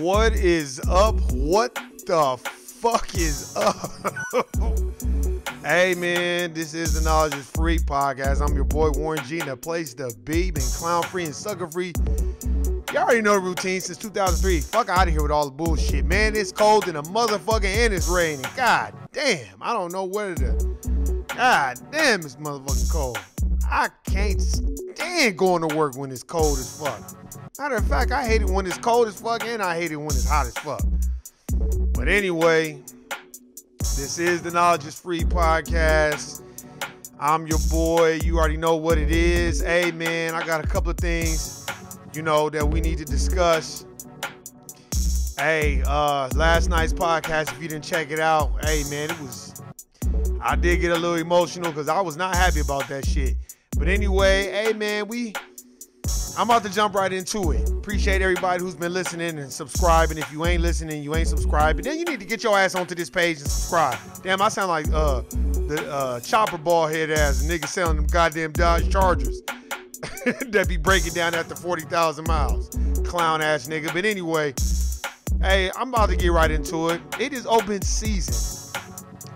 What is up? What the fuck is up? Hey man, this is the Knowledge is Free podcast. I'm your boy Warren G, and the place to be. Been clown free and sucker free. Y'all already know the routine since 2003. Fuck out of here with all the bullshit. Man, it's cold in a motherfucker and it's raining. God damn, I don't know where to. God damn, it's motherfucking cold. I can't stand going to work when it's cold as fuck. Matter of fact, I hate it when it's cold as fuck and I hate it when it's hot as fuck. But anyway, this is the Knowledge is Free podcast. I'm your boy. You already know what it is. Hey man, I got a couple of things, that we need to discuss. Hey, last night's podcast, if you didn't check it out, hey man, I did get a little emotional because I was not happy about that shit. But anyway, hey man, I'm about to jump right into it. Appreciate everybody who's been listening and subscribing. If you ain't listening, you ain't subscribing, then you need to get your ass onto this page and subscribe. Damn, I sound like the chopper ball head ass nigga selling them goddamn Dodge Chargers that be breaking down after 40,000 miles. Clown ass nigga. But anyway, hey, I'm about to get right into it. It is open season.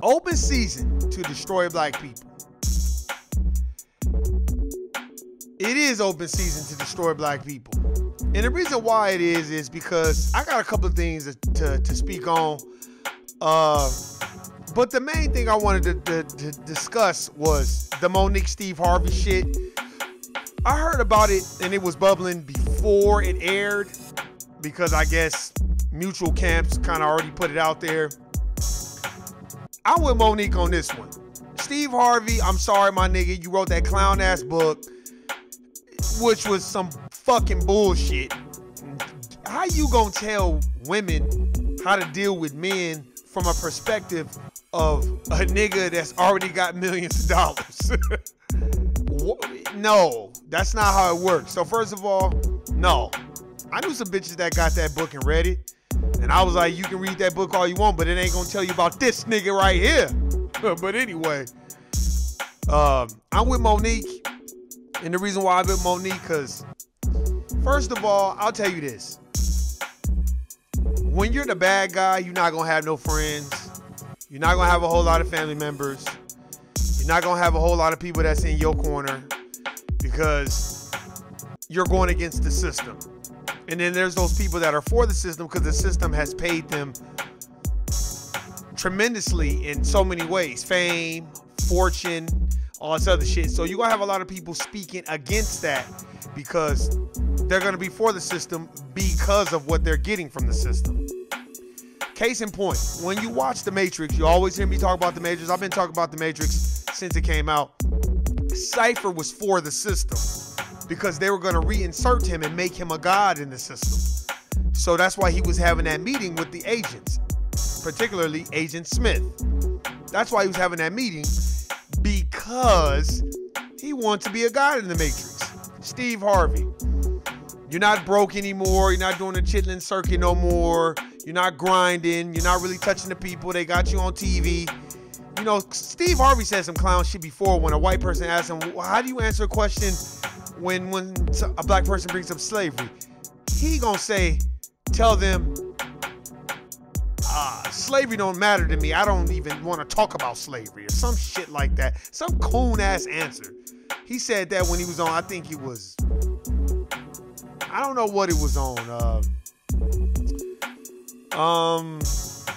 Open season to destroy black people. It is open season to destroy black people. And the reason why it is because I got a couple of things to speak on. But the main thing I wanted to discuss was the Monique Steve Harvey shit. I heard about it and it was bubbling before it aired because I guess mutual camps kind of already put it out there. I'm with Monique on this one. Steve Harvey, I'm sorry, my nigga. You wrote that clown ass book, which was some fucking bullshit. How you gonna tell women how to deal with men from a perspective of a nigga that's already got millions of dollars? No, that's not how it works. So first of all, no. I knew some bitches that got that book and read it. And I was like, you can read that book all you want, but it ain't gonna tell you about this nigga right here. But anyway, I'm with Monique. And the reason why I'm with Monique, because first of all, I'll tell you this. When you're the bad guy, you're not going to have no friends. You're not going to have a whole lot of family members. You're not going to have a whole lot of people that's in your corner because you're going against the system. And then there's those people that are for the system because the system has paid them tremendously in so many ways. Fame, fortune, all this other shit. So you're going to have a lot of people speaking against that because they're going to be for the system because of what they're getting from the system. Case in point, when you watch The Matrix, you always hear me talk about The Matrix. I've been talking about The Matrix since it came out. Cypher was for the system because they were going to reinsert him and make him a god in the system. So that's why he was having that meeting with the agents, particularly Agent Smith. That's why he was having that meeting, because he wants to be a god in the Matrix. Steve Harvey, you're not broke anymore. You're not doing the chitlin circuit no more. You're not grinding. You're not really touching the people. They got you on TV. Steve Harvey said some clown shit before when a white person asked him, well, how do you answer a question when a black person brings up slavery? He gonna say, tell them, slavery don't matter to me. I don't even want to talk about slavery or some shit like that. Some coon ass answer. He said that when he was on, I think he was, I don't know what it was on.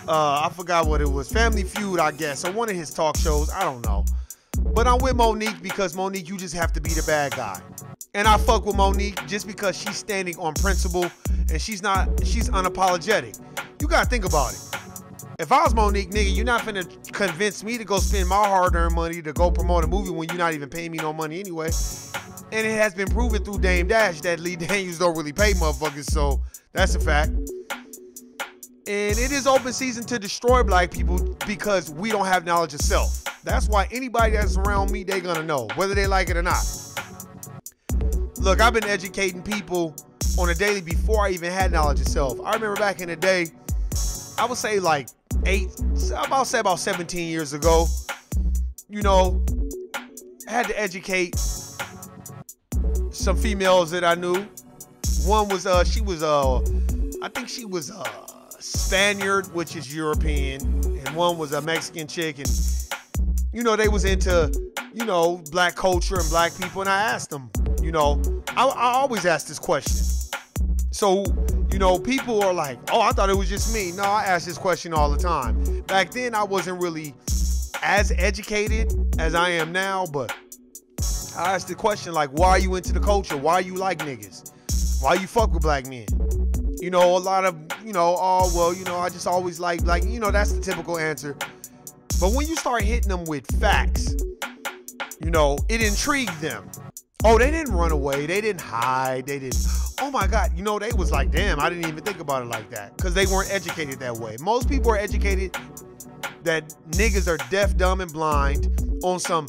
I forgot what it was. Family Feud, I guess, or one of his talk shows. I don't know. But I'm with Monique because Monique, you just have to be the bad guy. And I fuck with Monique just because she's standing on principle and she's unapologetic. You gotta think about it. If I was Monique, nigga, you're not finna convince me to go spend my hard-earned money to go promote a movie when you're not even paying me no money anyway. And it has been proven through Dame Dash that Lee Daniels don't really pay motherfuckers, so that's a fact. And it is open season to destroy black people because we don't have knowledge of self. That's why anybody that's around me, they're gonna know, whether they like it or not. Look, I've been educating people on a daily before I even had knowledge of self. I remember back in the day, I would say like about 17 years ago, I had to educate some females that I knew. One was, she was I think she was a Spaniard, which is European, and one was a Mexican chick, and you know, they was into, you know, black culture and black people, and I asked them, you know, I always ask this question. So, you know, people are like, oh, I thought it was just me. No, I ask this question all the time. Back then, I wasn't really as educated as I am now, but I asked the question, like, why are you into the culture? Why you like niggas? Why you fuck with black men? You know, a lot of, you know, oh, well, you know, I just always like, you know, that's the typical answer. But when you start hitting them with facts, you know, it intrigued them. Oh, they didn't run away. They didn't hide. They didn't, oh my God. You know, they was like, damn, I didn't even think about it like that. Because they weren't educated that way. Most people are educated that niggas are deaf, dumb, and blind on some,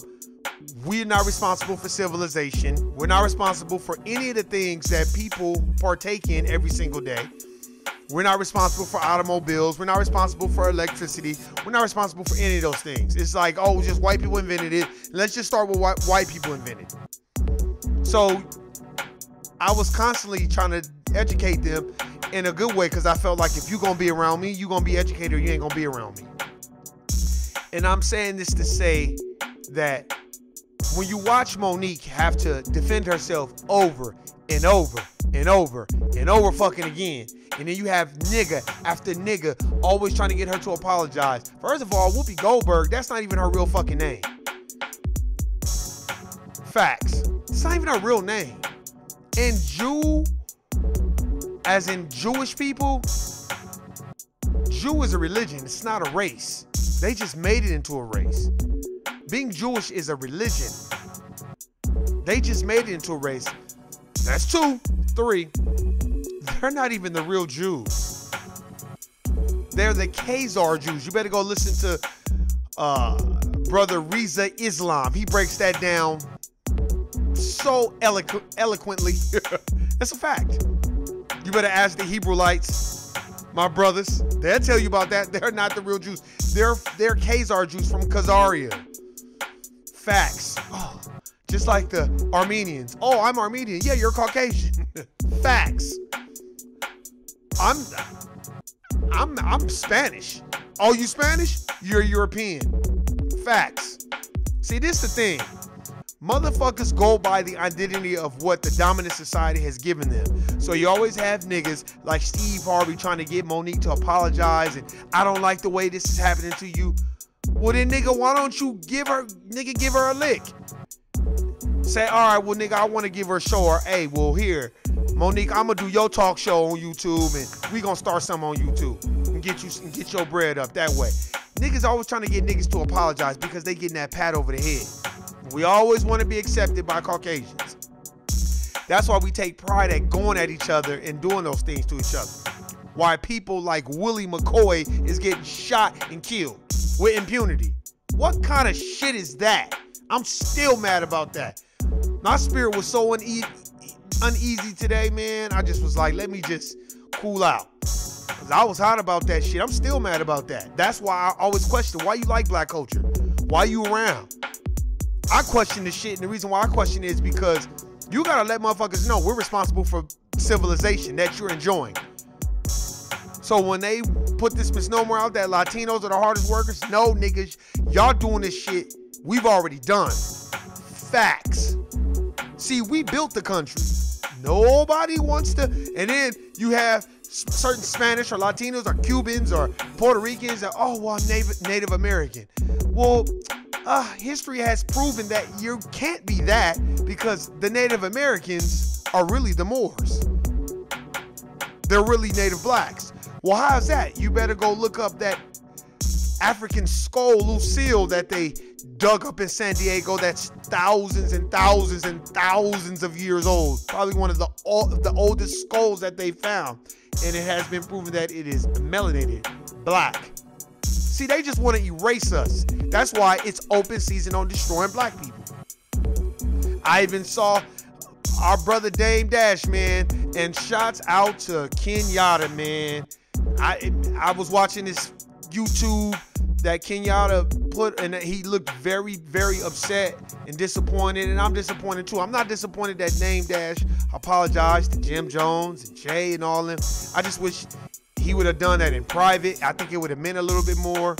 we're not responsible for civilization. We're not responsible for any of the things that people partake in every single day. We're not responsible for automobiles. We're not responsible for electricity. We're not responsible for any of those things. It's like, oh, just white people invented it. Let's just start with what white people invented. So I was constantly trying to educate them in a good way, because I felt like if you're going to be around me, you're going to be educated, or you ain't going to be around me. And I'm saying this to say that when you watch Monique have to defend herself over and over and over and over fucking again, and then you have nigga after nigga always trying to get her to apologize. First of all, Whoopi Goldberg, that's not even her real fucking name. Facts. It's not even her real name. And Jew, as in Jewish people, Jew is a religion. It's not a race. They just made it into a race. Being Jewish is a religion. They just made it into a race. That's 2. 3. They're not even the real Jews. They're the Khazar Jews. You better go listen to Brother Reza Islam. He breaks that down so eloquently. That's a fact. You better ask the Hebrewites, my brothers. They'll tell you about that. They're not the real Jews. They're Khazar Jews from Khazaria. Facts. Oh, just like the Armenians. Oh, I'm Armenian. Yeah, you're Caucasian. Facts. I'm Spanish. Oh, you Spanish? You're European. Facts. See, this is the thing. Motherfuckers go by the identity of what the dominant society has given them. So you always have niggas like Steve Harvey trying to get Monique to apologize, and I don't like the way this is happening to you. Well then, nigga, why don't you give her a lick? Say, all right, well, nigga, I want to give her a show. Or, hey, well, here, Monique, I'm gonna do your talk show on YouTube, and we gonna start something on YouTube and get your bread up that way. Niggas always trying to get niggas to apologize because they getting that pat over the head. We always want to be accepted by Caucasians. That's why we take pride at going at each other and doing those things to each other. Why people like Willie McCoy is getting shot and killed with impunity. What kind of shit is that? I'm still mad about that. My spirit was so uneasy today, man. I just was like, let me just cool out. Cause I was hot about that shit. I'm still mad about that. That's why I always question, why you like black culture? Why you around? I question this shit, and the reason why I question it is because you gotta let motherfuckers know we're responsible for civilization that you're enjoying. So when they put this misnomer out that Latinos are the hardest workers, no, niggas, y'all doing this shit we've already done. Facts. See, we built the country. Nobody wants to, and then you have certain Spanish or Latinos or Cubans or Puerto Ricans that, oh, well, I'm Native American. Well, history has proven that you can't be that, because the Native Americans are really the Moors. They're really native blacks. Well, how's that? You better go look up that African skull, Lucille, that they dug up in San Diego. That's thousands and thousands and thousands of years old. Probably one of the oldest skulls that they found. And it has been proven that it is melanated black. See, they just want to erase us. That's why it's open season on destroying black people. I even saw our brother Dame Dash, man, and shouts out to Kenyatta, man. I was watching this YouTube that Kenyatta put, and he looked very, very upset and disappointed, and I'm disappointed too. I'm not disappointed that Name Dash apologized to Jim Jones and Jay and all them. I just wish he would have done that in private. I think it would have meant a little bit more.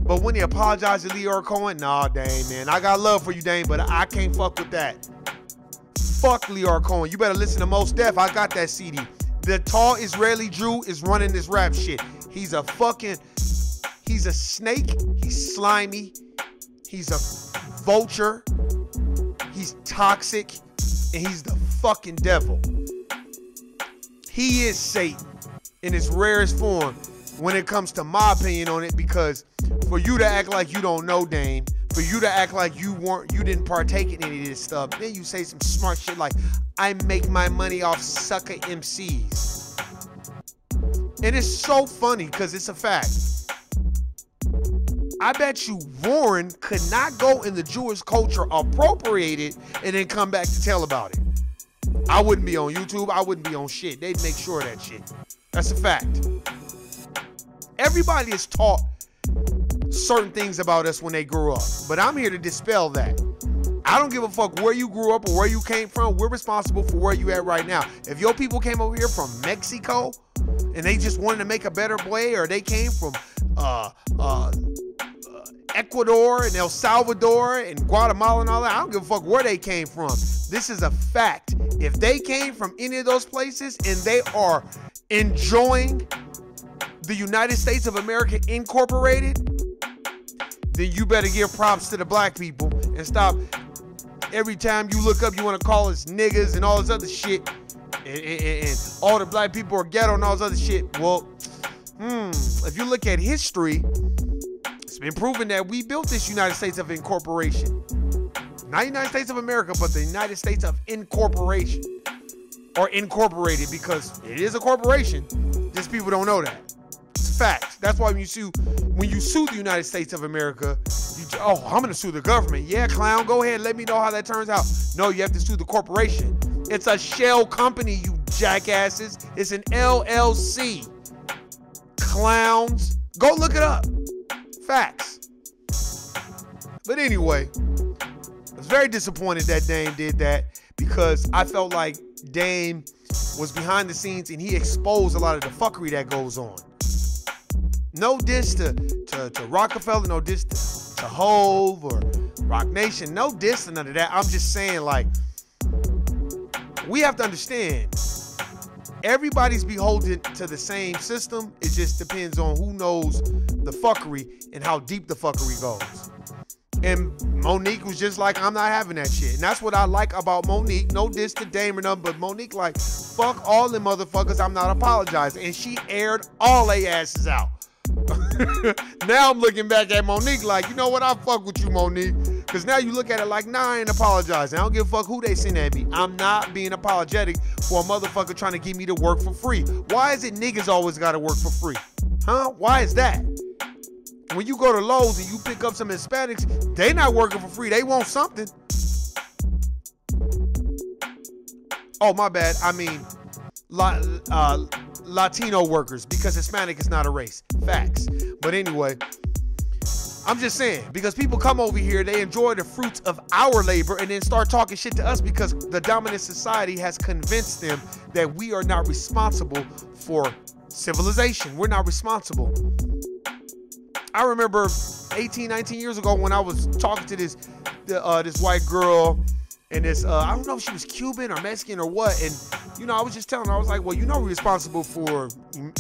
But when he apologized to Leor Cohen, nah, Dame, man. I got love for you, Dame, but I can't fuck with that. Fuck Leor Cohen. You better listen to Mos Def. I got that CD. The tall Israeli Jew is running this rap shit. He's a snake. He's slimy. He's a vulture. He's toxic. And he's the fucking devil. He is Satan in his rarest form when it comes to my opinion on it, because for you to act like you don't know Dame, for you to act like you didn't partake in any of this stuff, then you say some smart shit like, I make my money off sucker MCs. And it's so funny because it's a fact. I bet you Warren could not go in the Jewish culture, appropriate it, and then come back to tell about it. I wouldn't be on YouTube. I wouldn't be on shit. They'd make sure of that shit. That's a fact. Everybody is taught certain things about us when they grew up, but I'm here to dispel that. I don't give a fuck where you grew up or where you came from. We're responsible for where you at right now. If your people came over here from Mexico and they just wanted to make a better way, or they came from Ecuador and El Salvador and Guatemala and all that, I don't give a fuck where they came from. This is a fact. If they came from any of those places and they are enjoying the United States of America Incorporated, then you better give props to the black people and stop every time you look up you want to call us niggas and all this other shit, and all the black people are ghetto and all this other shit. Well, if you look at history, it's been proven that we built this United States of Incorporation. Not United States of America, but the United States of Incorporation. Or incorporated, because it is a corporation. Just people don't know that. It's facts. That's why when you sue the United States of America, I'm gonna sue the government. Yeah, clown, go ahead, let me know how that turns out. No, you have to sue the corporation. It's a shell company, you jackasses. It's an LLC. Clowns. Go look it up. Facts. But anyway, I was very disappointed that Dame did that, because I felt like Dame was behind the scenes and he exposed a lot of the fuckery that goes on. No diss to Rockefeller, no diss to Hove or Rock Nation, no diss to none of that. I'm just saying, like, we have to understand, everybody's beholden to the same system. It just depends on who knows the fuckery and how deep the fuckery goes. And Monique was just like, I'm not having that shit. And that's what I like about Monique. No diss to Dame or nothing, but Monique like, fuck all them motherfuckers, I'm not apologizing. And she aired all they asses out. Now I'm looking back at Monique like, you know what, I fuck with you, Monique. Because now you look at it like, nah, I ain't apologizing. I don't give a fuck who they send at me. I'm not being apologetic for a motherfucker trying to get me to work for free. Why is it niggas always gotta work for free? Huh? Why is that? When you go to Lowe's and you pick up some Hispanics, they not working for free. They want something. Oh, my bad. I mean, Latino workers, because Hispanic is not a race. Facts. But anyway, I'm just saying, because people come over here, they enjoy the fruits of our labor and then start talking shit to us because the dominant society has convinced them that we are not responsible for civilization. We're not responsible. I remember 18, 19 years ago when I was talking to this white girl, and this, I don't know if she was Cuban or Mexican or what, and, you know, I was just telling her, I was like, well, you know we're responsible for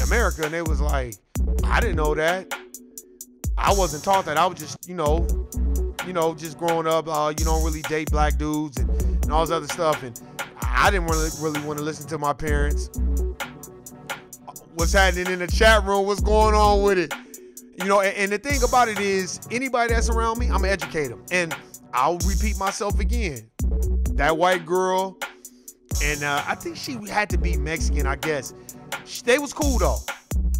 America, and they was like, I didn't know that. I wasn't taught that. I was just, you know, just growing up, you don't really date black dudes and all this other stuff, and I didn't really want to listen to my parents. What's happening in the chat room? What's going on with it? You know, and the thing about it is, anybody that's around me, I'm gonna educate them. And I'll repeat myself again. That white girl, and I think she had to be Mexican, I guess. They was cool though,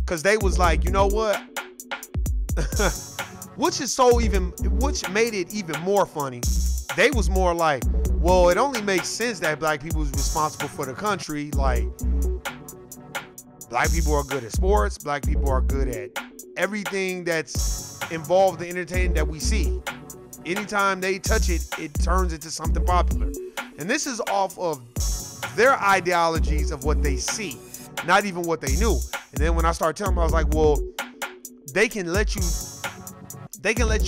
cause they was like, you know what? which made it even more funny. They was more like, well, it only makes sense that black people is responsible for the country. Like, black people are good at sports. Black people are good at everything that's involved in entertainment that we see. Anytime they touch it, it turns into something popular. And this is off of their ideologies of what they see, not even what they knew. And then when I started telling them, I was like, well, they can let you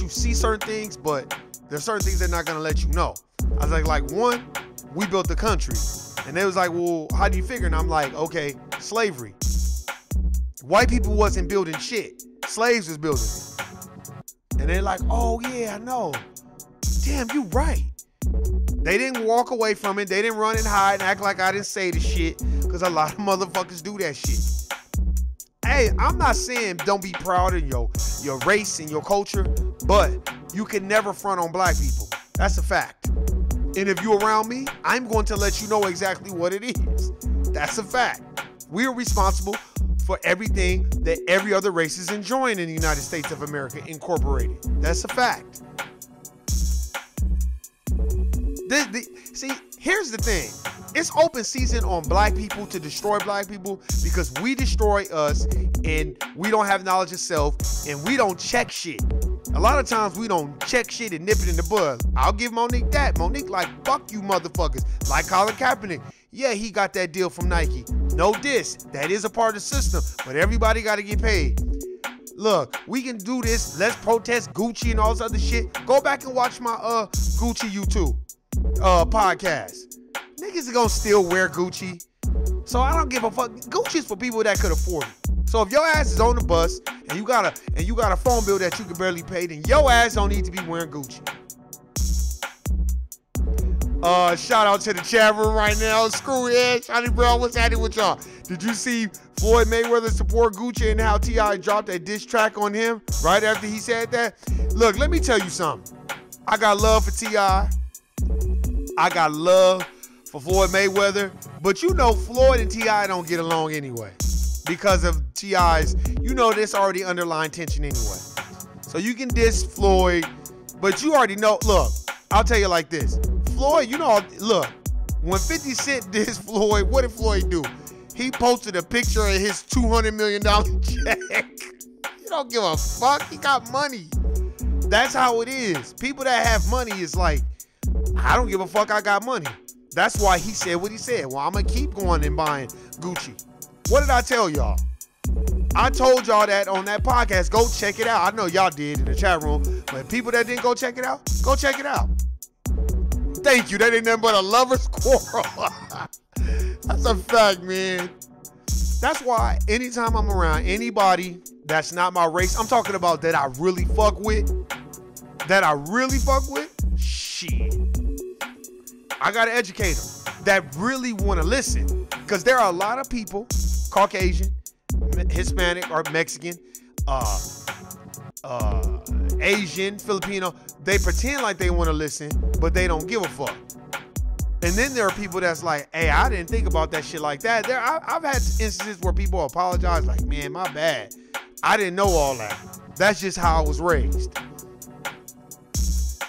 see certain things, but there's certain things they're not gonna let you know. I was like one, we built the country. And they was like, well, how do you figure? And I'm like, okay, slavery. White people wasn't building shit. Slaves was building it. And they're like, oh yeah, I know. Damn, you right. They didn't walk away from it. They didn't run and hide and act like I didn't say the shit, because a lot of motherfuckers do that shit. Hey, I'm not saying don't be proud of your race and your culture, but you can never front on black people. That's a fact. And if you're around me, I'm going to let you know exactly what it is. That's a fact. We are responsible for everything that every other race is enjoying in the United States of America Incorporated. That's a fact. See, here's the thing. It's open season on black people to destroy black people, because we destroy us and we don't have knowledge of self and we don't check shit. A lot of times we don't check shit and nip it in the bud. I'll give Monique that. Monique like, fuck you motherfuckers. Like Colin Kaepernick. Yeah, he got that deal from Nike. No diss. That is a part of the system, but everybody got to get paid. Look, we can do this. Let's protest Gucci and all this other shit. Go back and watch my Gucci YouTube podcast. Niggas are gonna still wear Gucci. So I don't give a fuck. Gucci's for people that could afford it. So if your ass is on the bus and you got a phone bill that you can barely pay, then your ass don't need to be wearing Gucci. Shout out to the chat room right now. Screw it, Shiny Brown. What's happening with y'all? Did you see Floyd Mayweather support Gucci and how T.I. dropped a diss track on him right after he said that? Look, let me tell you something. I got love for T.I. I got love for Floyd Mayweather, but you know Floyd and T.I. don't get along anyway because of T.I.'s, you know, there's already underlying tension anyway. So you can diss Floyd, but you already know, look, I'll tell you like this. Floyd, you know, look, when 50 Cent dissed Floyd, what did Floyd do? He posted a picture of his $200 million check. You don't give a fuck, he got money. That's how it is. People that have money is like, I don't give a fuck, I got money. That's why he said what he said. Well, I'm going to keep going and buying Gucci. What did I tell y'all? I told y'all that on that podcast. Go check it out. I know y'all did in the chat room, but people that didn't go check it out, go check it out. Thank you. That ain't nothing but a lover's quarrel. That's a fact, man. That's why anytime I'm around anybody that's not my race, I'm talking about that I really fuck with, shit. I gotta educate them that really want to listen, because there are a lot of people, Caucasian, Hispanic or Mexican, Asian, Filipino, they pretend like they want to listen, but they don't give a fuck. And then there are people that's like, hey, I didn't think about that shit like that. I've had instances where people apologize like, man, my bad. I didn't know all that. That's just how I was raised.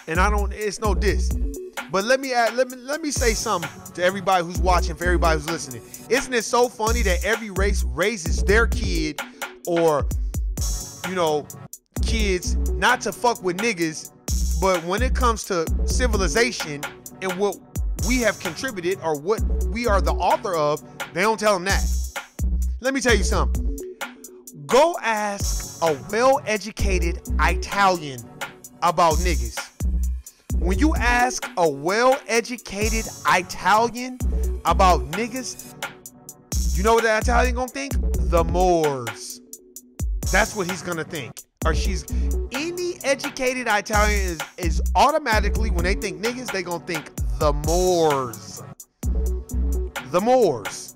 And it's no diss. But let me say something to everybody who's watching, for everybody who's listening. Isn't it so funny that every race raises their kid, or, you know, kids not to fuck with niggas, but when it comes to civilization and what we have contributed or what we are the author of, they don't tell them that. Let me tell you something. Go ask a well-educated Italian about niggas. When you ask a well-educated Italian about niggas, you know what that Italian gonna think? The Moors. That's what he's gonna think. Or she's. Any educated Italian is automatically, when they think niggas, they gonna think the Moors. The Moors.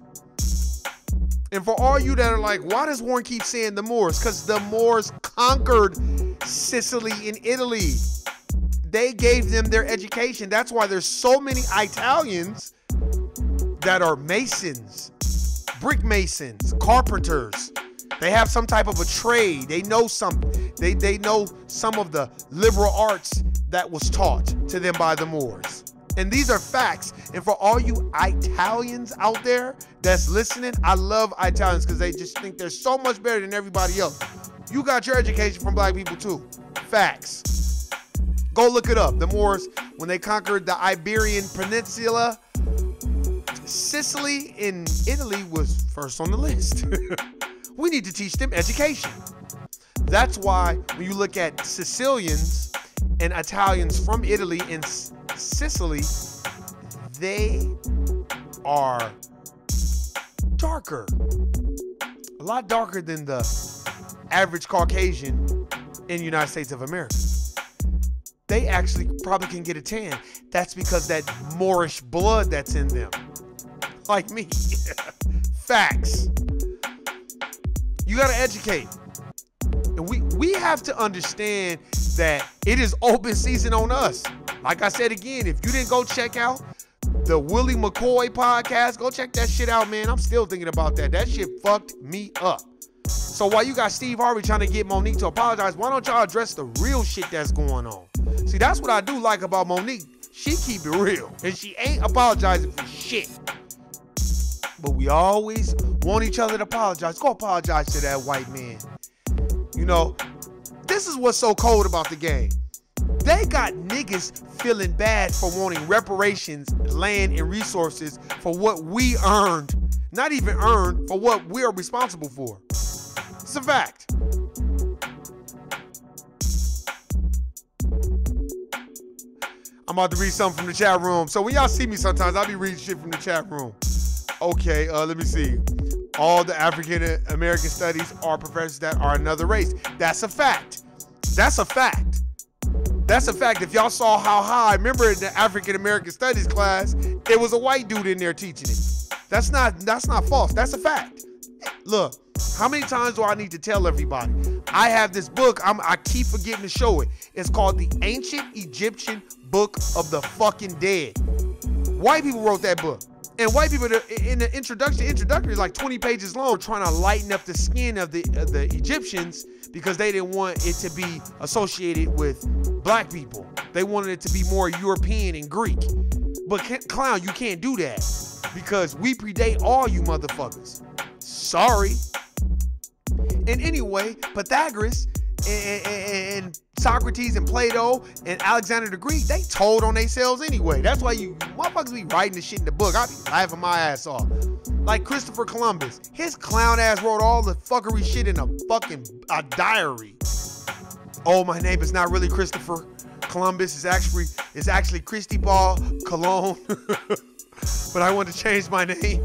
And for all you that are like, why does Warren keep saying the Moors? Because the Moors conquered Sicily and Italy. They gave them their education. That's why there's so many Italians that are masons, brick masons, carpenters. They have some type of a trade. They know something. They know some of the liberal arts that was taught to them by the Moors. And these are facts. And for all you Italians out there that's listening, I love Italians because they just think they're so much better than everybody else. You got your education from black people too. Facts. Go look it up. The Moors, when they conquered the Iberian Peninsula, Sicily in Italy was first on the list. We need to teach them education. That's why when you look at Sicilians and Italians from Italy and Sicily, they are darker. A lot darker than the average Caucasian in the United States of America. They actually probably can get a tan. That's because that Moorish blood that's in them. Like me. Facts. You gotta educate. And we have to understand that it is open season on us. Like I said again, if you didn't go check out the Willie McCoy podcast, go check that shit out, man. I'm still thinking about that. That shit fucked me up. So while you got Steve Harvey trying to get Monique to apologize, why don't y'all address the real shit that's going on? See, that's what I do like about Monique. She keep it real, and she ain't apologizing for shit. But we always want each other to apologize. Go apologize to that white man. You know, this is what's so cold about the game. They got niggas feeling bad for wanting reparations, land, and resources for what we earned. Not even earned, for what we are responsible for. It's a fact. I'm about to read something from the chat room. So when y'all see me sometimes, I'll be reading shit from the chat room. Okay, let me see. All the African American studies are professors that are another race. That's a fact. That's a fact. That's a fact. If y'all saw how high, remember in the African American studies class, it was a white dude in there teaching it. That's not false. That's a fact. Look, how many times do I need to tell everybody? I have this book. I keep forgetting to show it. It's called The Ancient Egyptian Book of the Fucking Dead. White people wrote that book. And white people, in the introductory is like 20 pages long, trying to lighten up the skin of the Egyptians because they didn't want it to be associated with black people. They wanted it to be more European and Greek. But clown, you can't do that because we predate all you motherfuckers. Sorry. And anyway, Pythagoras and Socrates and Plato and Alexander the Greek, they told on themselves anyway. That's why you motherfuckers be writing this shit in the book. I be laughing my ass off. Like Christopher Columbus, his clown ass wrote all the fuckery shit in a diary. Oh, my name is not really Christopher Columbus. It's actually Cristobal Colon. But I want to change my name.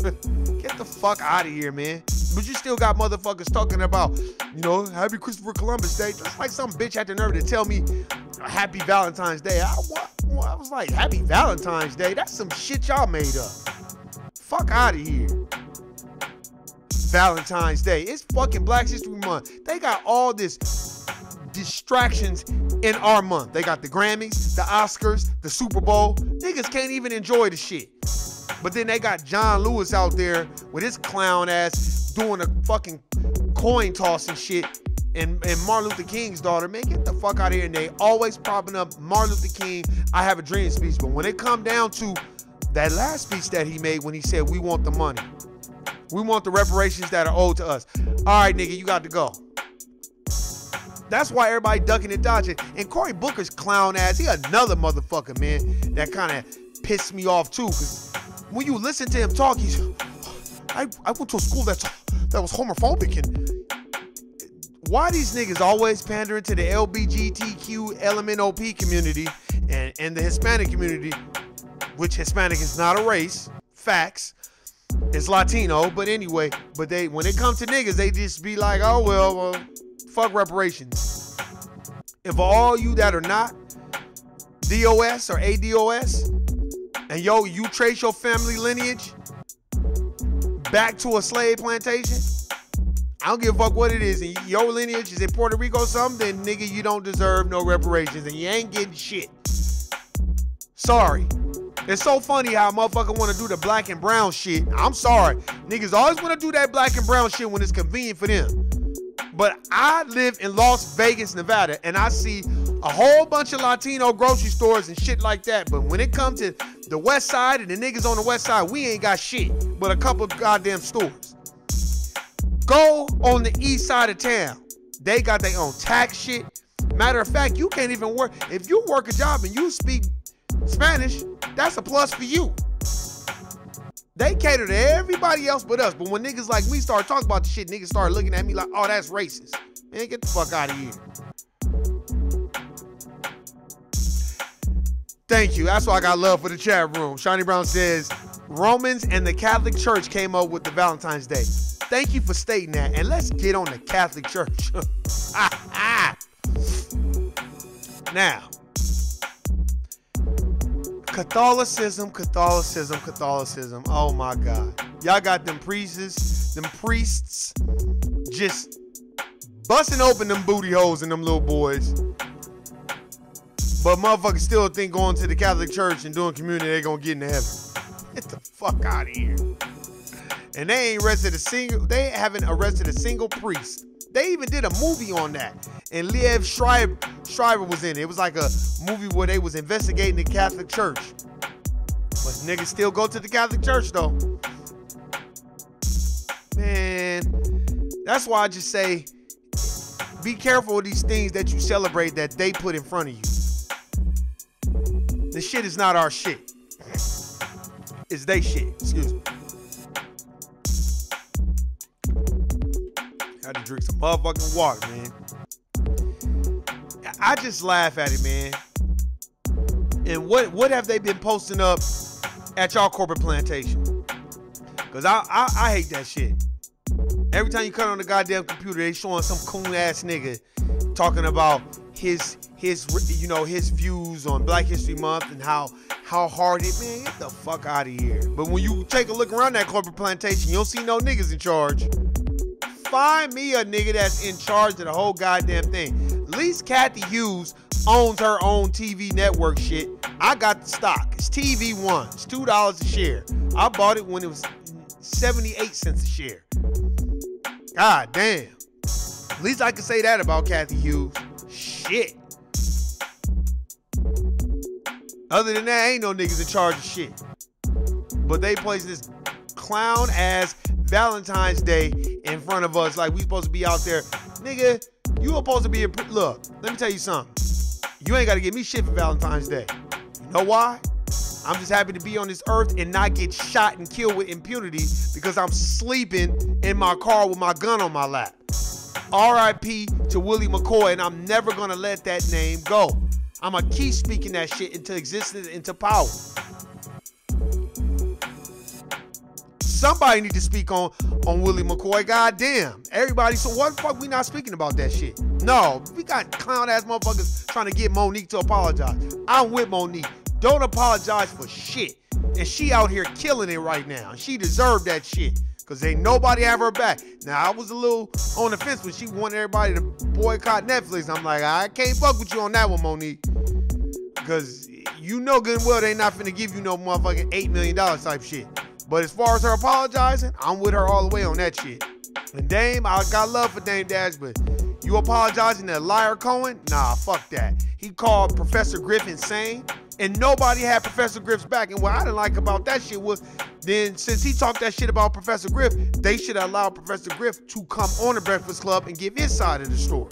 Get the fuck out of here, man. But you still got motherfuckers talking about, you know, happy Christopher Columbus Day. Just like some bitch had the nerve to tell me happy Valentine's Day. I was like, happy Valentine's Day? That's some shit y'all made up. Fuck out of here. Valentine's Day. It's fucking Black History Month. They got all this distractions in our month. They got the Grammys, the Oscars, the Super Bowl. Niggas can't even enjoy the shit. But then they got John Lewis out there with his clown ass doing a fucking coin toss and shit. And Martin Luther King's daughter, man, get the fuck out of here. And they always propping up Martin Luther King, I have a dream speech. But when it come down to that last speech that he made when he said, we want the money. We want the reparations that are owed to us. All right, nigga, you got to go. That's why everybody ducking and dodging. And Cory Booker's clown ass, he another motherfucker, man, that kind of pissed me off too. Because when you listen to him talk, he's, I went to a school that was homophobic. And why these niggas always pandering to the LBGTQ LMNOP community and the Hispanic community, which Hispanic is not a race, facts. It's Latino, but anyway, but when it comes to niggas, they just be like, oh, well, fuck reparations. And for all you that are not DOS or ADOS, and you trace your family lineage back to a slave plantation, I don't give a fuck what it is, and your lineage is in Puerto Rico or something, then nigga, you don't deserve no reparations, and you ain't getting shit. Sorry. It's so funny how a motherfucker want to do the black and brown shit. I'm sorry. Niggas always want to do that black and brown shit when it's convenient for them. But I live in Las Vegas, Nevada, and I see a whole bunch of Latino grocery stores and shit like that. But when it comes to the west side and the niggas on the west side, we ain't got shit but a couple of goddamn stores. Go on the east side of town. They got their own tax shit. Matter of fact, you can't even work. If you work a job and you speak Spanish, that's a plus for you. They cater to everybody else but us. But when niggas like me start talking about the shit, niggas start looking at me like, oh, that's racist. Man, get the fuck out of here. Thank you. That's why I got love for the chat room. Shiny Brown says, Romans and the Catholic Church came up with the Valentine's Day. Thank you for stating that. And let's get on the Catholic Church. Now, Catholicism. Oh my God. Y'all got them priests just busting open them booty holes in them little boys. But motherfuckers still think going to the Catholic Church and doing communion, they gonna get into heaven. Get the fuck out of here. And they haven't arrested a single priest. They even did a movie on that. And Liev Schreiber was in it. It was like a movie where they was investigating the Catholic Church. But niggas still go to the Catholic Church though. Man, that's why I just say, be careful with these things that you celebrate that they put in front of you. The shit is not our shit. It's they shit. Excuse me. Had to drink some motherfucking water, man. I just laugh at it, man. And what have they been posting up at y'all corporate plantation? Because I hate that shit. Every time you cut on the goddamn computer, they showing some coon ass nigga talking about his views on Black History Month and how hard it, man, get the fuck out of here. But when you take a look around that corporate plantation, you don't see no niggas in charge. Find me a nigga that's in charge of the whole goddamn thing. At least Kathy Hughes owns her own TV network shit. I got the stock. It's TV One. It's $2 a share. I bought it when it was 78 cents a share. God damn. At least I can say that about Kathy Hughes. Shit. Other than that, ain't no niggas in charge of shit. But they place this clown ass Valentine's Day in front of us like we supposed to be out there. Nigga, you supposed to be look, let me tell you something. You ain't got to give me shit for Valentine's Day. You know why? I'm just happy to be on this earth and not get shot and killed with impunity because I'm sleeping in my car with my gun on my lap. R.I.P. to Willie McCoy, and I'm never going to let that name go. I'm going to keep speaking that shit into existence, into power. Somebody need to speak on Willie McCoy. Goddamn. Everybody, so what the fuck we not speaking about that shit? No, we got clown ass motherfuckers trying to get Monique to apologize. I'm with Monique. Don't apologize for shit. And she out here killing it right now. She deserved that shit. Because ain't nobody have her back. Now, I was a little on the fence when she wanted everybody to boycott Netflix. I'm like, I can't fuck with you on that one, Monique. Because you know good and well they not finna give you no motherfucking $8 million type shit. But as far as her apologizing, I'm with her all the way on that shit. And Dame, I got love for Dame Dash, but you apologizing to Liar Cohen? Nah, fuck that. He called Professor Griff insane, and nobody had Professor Griff's back. And what I didn't like about that shit was, then since he talked that shit about Professor Griff, they should allow Professor Griff to come on the Breakfast Club and give his side of the story.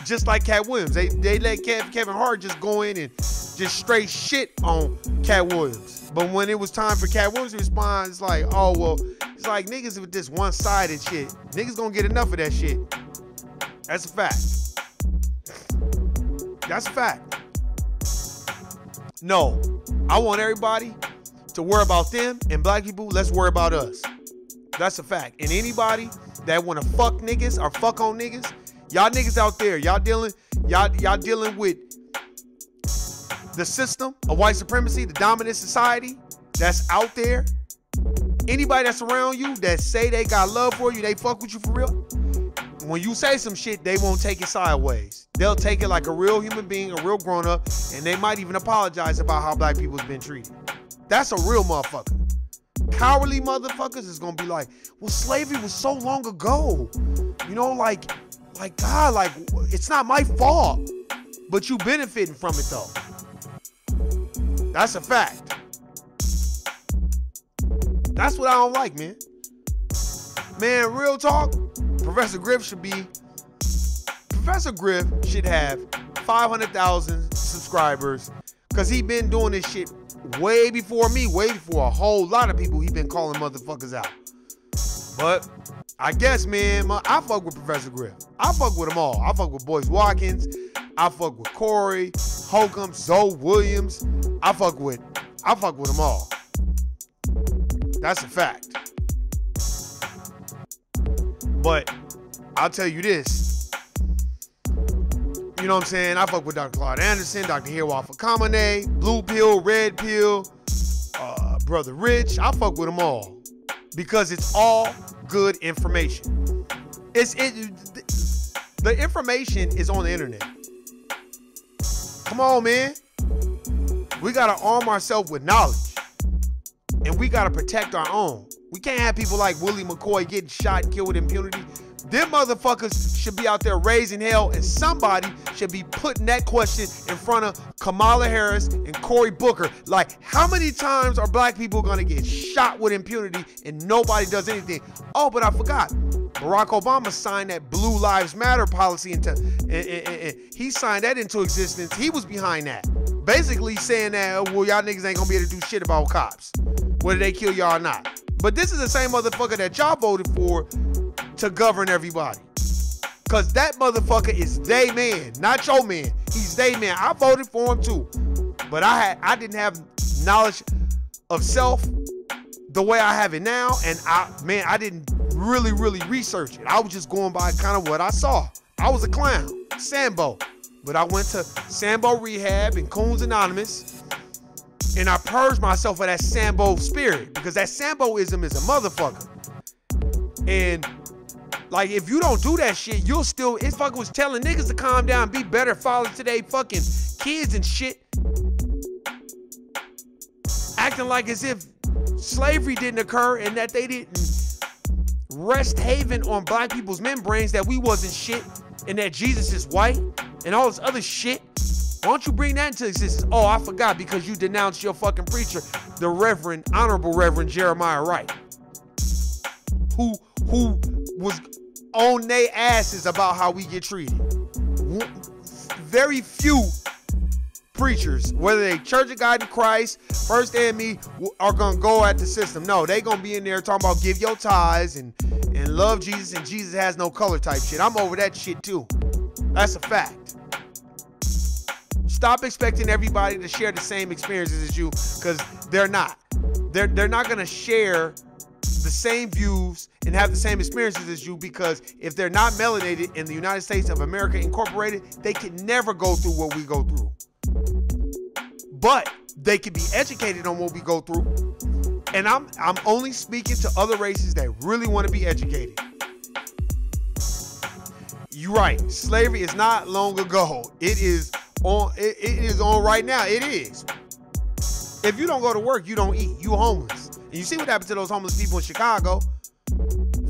Just like Cat Williams. They let Kevin Hart just go in and just straight shit on Cat Williams. But when it was time for Cat Williams to respond, it's like, oh, well, it's like niggas with this one-sided shit. Niggas gonna get enough of that shit. That's a fact. That's a fact. No, I want everybody to worry about them, and black people, let's worry about us. That's a fact. And anybody that wanna fuck niggas or fuck on niggas, y'all niggas out there, y'all dealing with the system of white supremacy, the dominant society that's out there. Anybody that's around you that say they got love for you, they fuck with you for real. When you say some shit, they won't take it sideways. They'll take it like a real human being, a real grown up, and they might even apologize about how black people's been treated. That's a real motherfucker. Cowardly motherfuckers is gonna be like, well, slavery was so long ago. You know, like God, like, it's not my fault. But you benefiting from it though. That's a fact. That's what I don't like, man. Man, real talk. Professor Griff should have 500,000 subscribers because he been doing this shit way before me, way before a whole lot of people he been calling motherfuckers out. But I guess, man, I fuck with Professor Griff. I fuck with them all. I fuck with Boyce Watkins. I fuck with Corey, Holcomb, Zoe Williams. I fuck with them all. That's a fact. But I'll tell you this. You know what I'm saying? I fuck with Dr. Claude Anderson, Dr. Hirwafa Kamene, Blue Pill, Red Pill, Brother Rich. I fuck with them all because it's all good information. The information is on the internet. Come on, man. We gotta arm ourselves with knowledge, and we gotta protect our own. We can't have people like Willie McCoy getting shot and killed with impunity. Them motherfuckers should be out there raising hell, and somebody should be putting that question in front of Kamala Harris and Cory Booker. Like, how many times are black people gonna get shot with impunity and nobody does anything? Oh, but I forgot. Barack Obama signed that Blue Lives Matter policy and he signed that into existence. He was behind that. Basically saying that, well, y'all niggas ain't gonna be able to do shit about cops, whether they kill y'all or not. But this is the same motherfucker that y'all voted for to govern everybody. Cause that motherfucker is they man, not your man. He's they man. I voted for him too. But I didn't have knowledge of self the way I have it now. And I didn't really research it. I was just going by kind of what I saw. I was a clown, Sambo. But I went to Sambo Rehab and Coons Anonymous, and I purged myself of that Sambo spirit, because that Samboism is a motherfucker. And like, if you don't do that shit, you'll still, this fucker was telling niggas to calm down, be better fathers to they fucking kids and shit. Acting like as if slavery didn't occur and that they didn't rest haven on black people's membranes, that we wasn't shit and that Jesus is white and all this other shit. Why don't you bring that into existence? Oh, I forgot, because you denounced your fucking preacher, the Honorable Reverend Jeremiah Wright, who was on they asses about how we get treated. Very few preachers, whether they Church of God in Christ, First AME, are gonna go at the system. No, they gonna be in there talking about give your tithes and love Jesus and Jesus has no color type shit. I'm over that shit too. That's a fact. Stop expecting everybody to share the same experiences as you, because they're not. They're not gonna share the same views and have the same experiences as you, because if they're not melanated in the United States of America Incorporated, they can never go through what we go through. But they can be educated on what we go through. And I'm only speaking to other races that really want to be educated. You're right. Slavery is not long ago. It is on right now. It is. If you don't go to work, you don't eat. You homeless. And you see what happened to those homeless people in Chicago?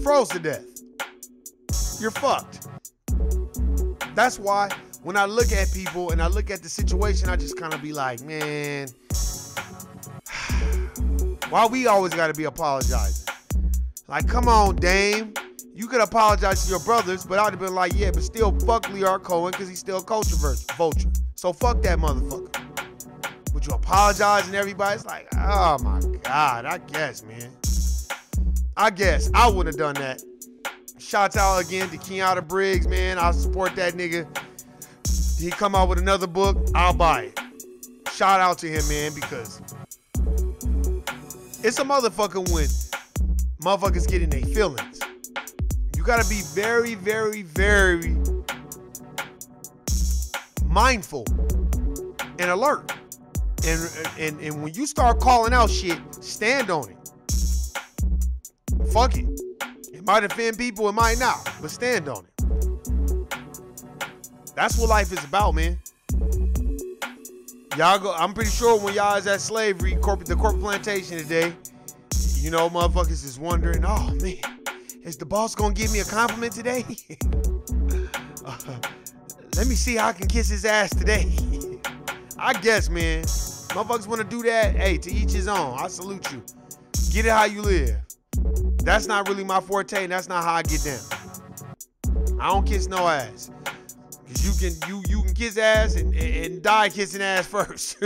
Froze to death. You're fucked. That's why when I look at people and I look at the situation, I just kind of be like, man, why we always got to be apologizing? Like, come on, Dame. You could apologize to your brothers, but I'd have been like, yeah, but still fuck Lear Cohen, because he's still a culture vulture. So fuck that motherfucker. But you apologize and everybody's like, oh my God, I guess, man. I guess I wouldn't have done that. Shouts out again to Kenyatta Briggs, man. I'll support that nigga. He come out with another book, I'll buy it. Shout out to him, man, because it's a motherfucker when motherfuckers get in their feelings. You gotta be very, very, very mindful and alert. And when you start calling out shit, stand on it. Fuck it. It might offend people, it might not, but stand on it. That's what life is about, man. Y'all go. I'm pretty sure when y'all is at slavery, the corporate plantation today, you know, motherfuckers is wondering, oh man, is the boss gonna give me a compliment today? Let me see how I can kiss his ass today. I guess, man. Motherfuckers want to do that. Hey, to each his own. I salute you. Get it how you live. That's not really my forte, and that's not how I get down. I don't kiss no ass. Cause you can kiss ass and die kissing ass first.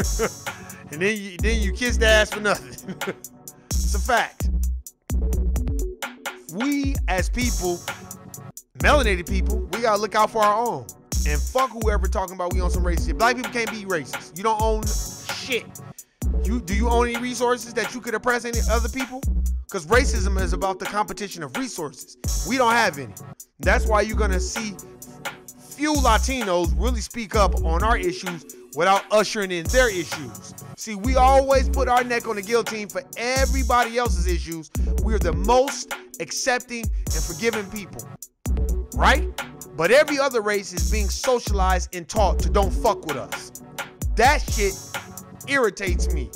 And then you kiss the ass for nothing. It's a fact. We as people, melanated people, we gotta look out for our own. And fuck whoever talking about we on some racist shit. Black people can't be racist. You don't own shit. Do you own any resources that you could oppress any other people? Because racism is about the competition of resources. We don't have any. That's why you're gonna see few Latinos really speak up on our issues without ushering in their issues. See, we always put our neck on the guillotine for everybody else's issues. We're the most accepting and forgiving people, right? But every other race is being socialized and taught to don't fuck with us. That shit irritates me.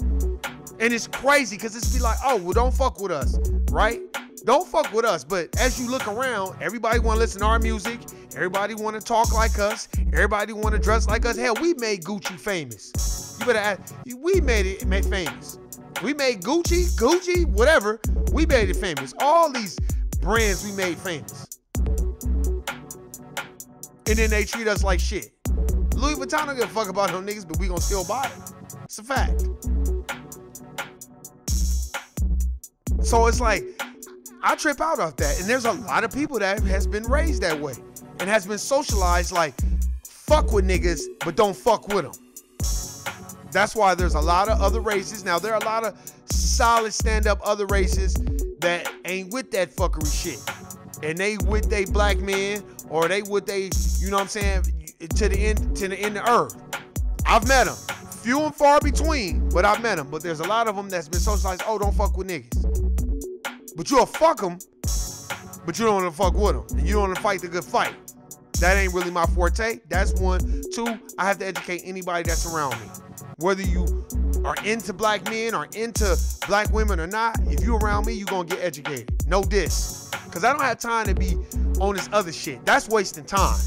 And it's crazy because it's be like, oh, well, don't fuck with us, right? Don't fuck with us. But as you look around, everybody want to listen to our music. Everybody want to talk like us. Everybody want to dress like us. Hell, we made Gucci famous. You better ask, we made it famous. We made Gucci, whatever. We made it famous. All these brands we made famous. And then they treat us like shit. Louis Vuitton don't give a fuck about them niggas, but we gonna still buy it. It's a fact. So it's like, I trip out off that. And there's a lot of people that has been raised that way and has been socialized like, fuck with niggas, but don't fuck with them. That's why there's a lot of other races. Now, there are a lot of solid stand-up other races that ain't with that fuckery shit. And they with they black men, or they with they, you know what I'm saying, to the end of earth. I've met them. Few and far between, but I've met them. But there's a lot of them that's been socialized, oh, don't fuck with niggas. But you'll fuck them, but you don't want to fuck with them. And you don't want to fight the good fight. That ain't really my forte. That's one. Two, I have to educate anybody that's around me. Whether you are into black men or into black women or not, if you around me, you gonna get educated. No diss. Because I don't have time to be on this other shit. That's wasting time.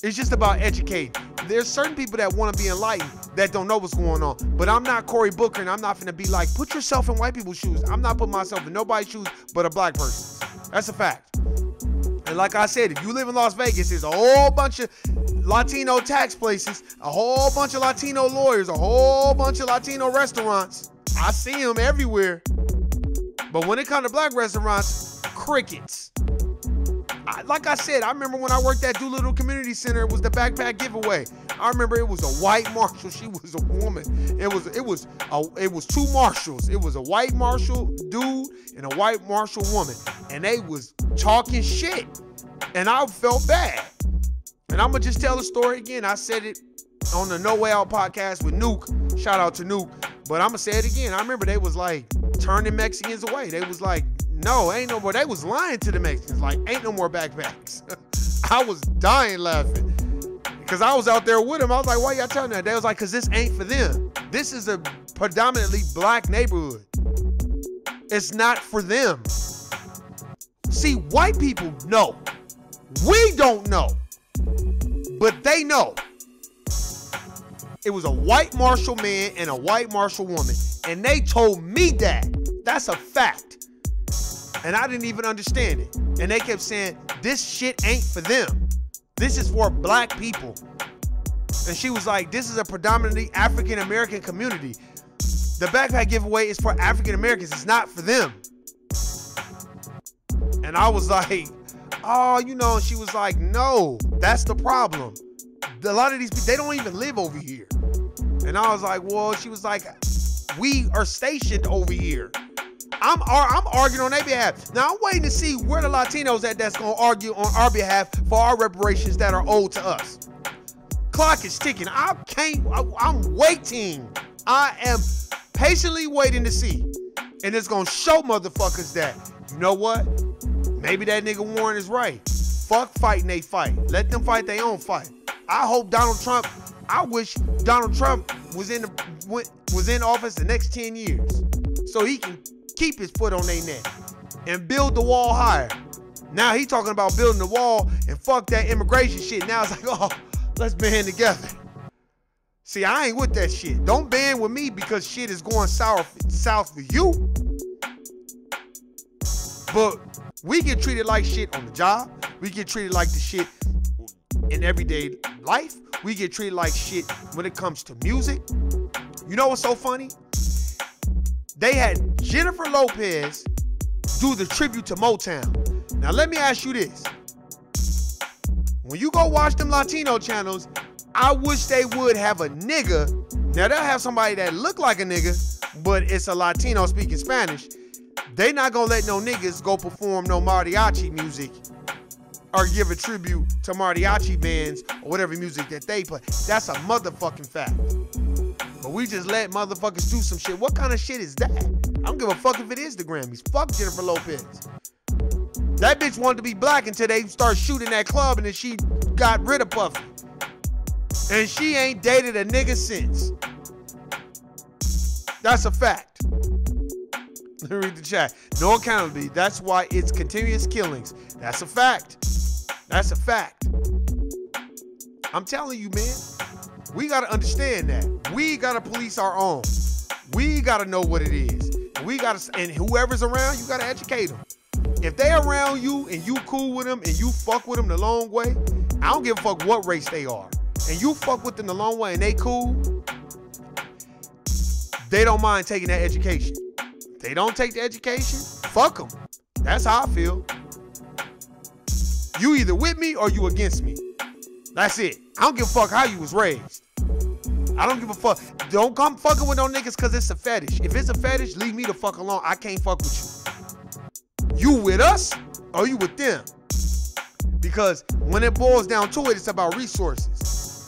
It's just about educating. There's certain people that want to be enlightened that don't know what's going on. But I'm not Cory Booker, and I'm not finna be like, put yourself in white people's shoes. I'm not putting myself in nobody's shoes but a black person. That's a fact. And like I said, if you live in Las Vegas, there's a whole bunch of Latino tax places, a whole bunch of Latino lawyers, a whole bunch of Latino restaurants. I see them everywhere. But when it comes to black restaurants, crickets. Like I said, I remember when I worked at Doolittle Community Center, it was the backpack giveaway. I remember it was a white marshal. She was a woman. It was two marshals. It was a white marshal dude and a white marshal woman. And they was talking shit. And I felt bad. And I'm going to just tell the story again. I said it on the No Way Out podcast with Nuke. Shout out to Nuke. But I'm going to say it again. I remember they was like turning Mexicans away. They was like, no, ain't no more. They was lying to the Mexicans. Like, ain't no more backpacks. I was dying laughing. Because I was out there with them. I was like, why y'all telling that? They was like, because this ain't for them. This is a predominantly black neighborhood. It's not for them. See, white people know. We don't know. But they know. It was a white marshal man and a white marshal woman. And they told me that. That's a fact. And I didn't even understand it. And they kept saying, this shit ain't for them. This is for black people. And she was like, this is a predominantly African-American community. The backpack giveaway is for African-Americans. It's not for them. And I was like, oh, you know, and she was like, no, that's the problem. A lot of these people, they don't even live over here. And I was like, well, she was like, we are stationed over here. I'm arguing on their behalf. Now, I'm waiting to see where the Latinos at that's going to argue on our behalf for our reparations that are owed to us. Clock is ticking. I'm waiting. I am patiently waiting to see. And it's going to show motherfuckers that, you know what? Maybe that nigga Warren is right. Fuck fighting they fight. Let them fight their own fight. I hope I wish Donald Trump was in office the next 10 years so he can keep his foot on their neck and build the wall higher. Now he talking about building the wall and fuck that immigration shit. Now it's like, oh, let's band together. See, I ain't with that shit. Don't band with me because shit is going south for you. But we get treated like shit on the job. We get treated like the shit in everyday life. We get treated like shit when it comes to music. You know what's so funny? They had Jennifer Lopez do the tribute to Motown. Now let me ask you this. When you go watch them Latino channels, I wish they would have a nigga. Now they'll have somebody that look like a nigga, but it's a Latino speaking Spanish. They not gonna let no niggas go perform no mariachi music or give a tribute to mariachi bands or whatever music that they play. That's a motherfucking fact. But we just let motherfuckers do some shit. What kind of shit is that? I don't give a fuck if it is the Grammys. Fuck Jennifer Lopez. That bitch wanted to be black until they start shooting that club and then she got rid of Puffy. And she ain't dated a nigga since. That's a fact. Let me read the chat. No accountability. That's why it's continuous killings. That's a fact. That's a fact. I'm telling you, man. We got to understand that. We got to police our own. We got to know what it is. We got to, and whoever's around, you got to educate them. If they around you and you cool with them and you fuck with them the long way, I don't give a fuck what race they are. And you fuck with them the long way and they cool, they don't mind taking that education. If they don't take the education, fuck them. That's how I feel. You either with me or you against me. That's it. I don't give a fuck how you was raised. I don't give a fuck. Don't come fucking with no niggas because it's a fetish. If it's a fetish, leave me the fuck alone. I can't fuck with you. You with us or you with them? Because when it boils down to it, it's about resources.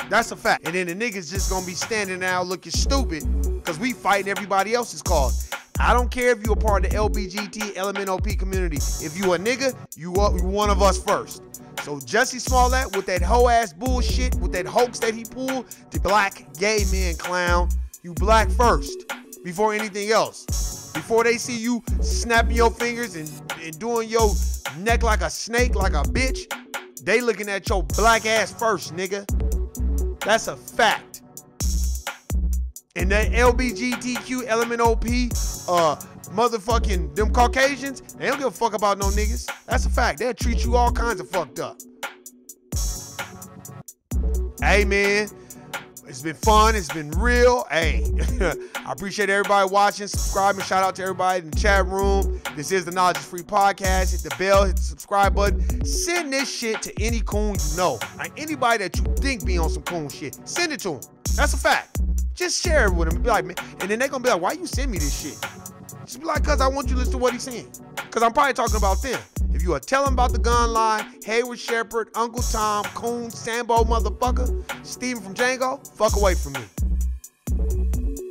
That's a fact. And then the niggas just gonna be standing out looking stupid because we fighting everybody else's cause. I don't care if you're a part of the LBGT, LMNOP community. If you a nigga, you are one of us first. So Jussie Smollett with that hoe ass bullshit, with that hoax that he pulled, the black gay man clown, you black first before anything else. Before they see you snapping your fingers and doing your neck like a snake, like a bitch, they looking at your black ass first, nigga. That's a fact. And that LBGTQ, LMNOP, motherfucking them Caucasians, they don't give a fuck about no niggas. That's a fact. They'll treat you all kinds of fucked up. Hey, man. It's been fun. It's been real. Hey, I appreciate everybody watching, subscribing. Shout out to everybody in the chat room. This is the Knowledge is Free podcast. Hit the bell, hit the subscribe button. Send this shit to any coon you know. Like anybody that you think be on some coon shit. Send it to them. That's a fact. Just share it with them. Be like, man. And then they're going to be like, why you send me this shit? Just be like, because I want you to listen to what he's saying. Because I'm probably talking about them. If you are telling about the gun line, Hayward Shepherd, Uncle Tom, Coon, Sambo motherfucker, Steven from Django, fuck away from me.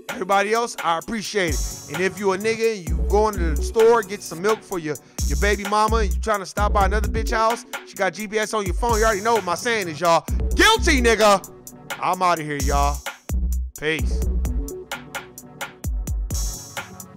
Everybody else, I appreciate it. And if you a nigga and you go into the store, get some milk for your baby mama, and you trying to stop by another bitch house, she got GPS on your phone, you already know what my saying is, y'all. Guilty, nigga. I'm out of here, y'all. Peace.